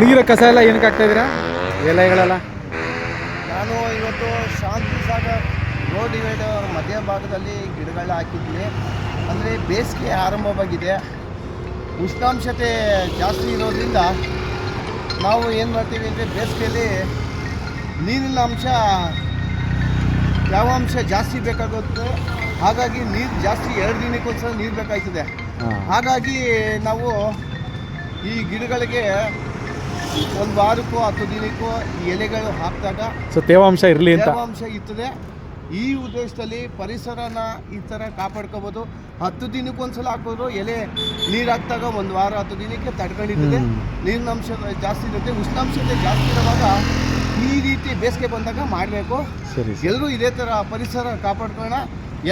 ಒಣಗಿರೋ ಕಸ ಎಲ್ಲ ಏನಕ್ಕೆ ಹಾಕ್ತಾ ಇದ್ದೀರಾ ಎಲೆಗಳೆಲ್ಲ? ನಾನು ಇವತ್ತು ಶಾಂತಿ ಸಾಗರ್ ರೋಡ್ ಡಿವೈಡರ್ ಮಧ್ಯಭಾಗದಲ್ಲಿ ಗಿಡಗಳನ್ನ ಹಾಕಿದ್ದೀನಿ. ಅಂದರೆ ಬೇಸಿಗೆ ಆರಂಭವಾಗಿದೆ, ಉಷ್ಣಾಂಶತೆ ಜಾಸ್ತಿ ಇರೋದ್ರಿಂದ ನಾವು ಏನು ಮಾಡ್ತೀವಿ ಅಂದರೆ ಬೇಸಿಗೆಯಲ್ಲಿ ನೀರಿನ ಅಂಶ ತೇವಾಂಶ ಜಾಸ್ತಿ ಬೇಕಾಗುತ್ತೆ. ಹಾಗಾಗಿ ನೀರು ಜಾಸ್ತಿ 2 ದಿನಕ್ಕೊಂದ್ಸಲ ನೀರು ಬೇಕಾಗ್ತದೆ. ಹಾಗಾಗಿ ನಾವು ಈ ಗಿಡಗಳಿಗೆ 1 ವಾರಕ್ಕೋ 10 ದಿನಕ್ಕೋ ಈ ಎಲೆಗಳು ಹಾಕಿದಾಗ ತೇವಾಂಶ ಇರಲಿ ಅಂತ ತೇವಾಂಶ ಇರ್ತದೆ. ಈ ಉದ್ದೇಶದಲ್ಲಿ ಪರಿಸರನ ಈ ಥರ ಕಾಪಾಡ್ಕೋಬೋದು. 10 ದಿನಕ್ಕೊಂದ್ಸಲ ಹಾಕೋದು ಎಲೆ ನೀರು ಹಾಕಿದಾಗ 1 ವಾರ 10 ದಿನಕ್ಕೆ ತಡ್ಕೊಂಡಿರ್ತದೆ. ನೀರಿನ ಅಂಶ ಜಾಸ್ತಿ ಇರುತ್ತೆ. ಉಷ್ಣಾಂಶತೆ ಜಾಸ್ತಿ ಇರುವಾಗ ಈ ರೀತಿ ಬೇಸಿಗೆ ಬಂದಾಗ ಮಾಡಬೇಕು. ಎಲ್ಲರೂ ಇದೇ ಥರ ಪರಿಸರ ಕಾಪಾಡ್ಕೊಳ್ಳೋಣ.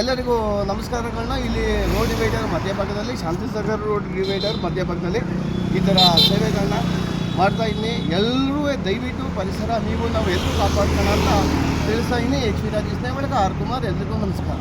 ಎಲ್ಲರಿಗೂ ನಮಸ್ಕಾರಗಳನ್ನ. ಇಲ್ಲಿ ರೋಡ್ ಡಿವೈಡರ್ ಮಧ್ಯಭಾಗದಲ್ಲಿ ಶಾಂತಿಸಾಗರ್ ರೋಡ್ ಡಿವೈಡರ್ ಮಧ್ಯಭಾಗದಲ್ಲಿ ಈ ಥರ ಸೇವೆಗಳನ್ನ ಮಾಡ್ತಾ ಇದ್ದೀನಿ. ಎಲ್ಲರೂ ದಯವಿಟ್ಟು ಪರಿಸರ ನಾವು ಎಲ್ಲರೂ ಕಾಪಾಡ್ಕೊಳ್ಳೋಣ ಅಂತ ತಿಳಿಸ್ತಾ ಇದ್ದೀನಿ. ಎಚ್ ವಿ ರಾಜೇಶ್ ನೇವಳಗ ಆರ್ ಕುಮಾರ್. ಎಲ್ರಿಗೂ ನಮಸ್ಕಾರ.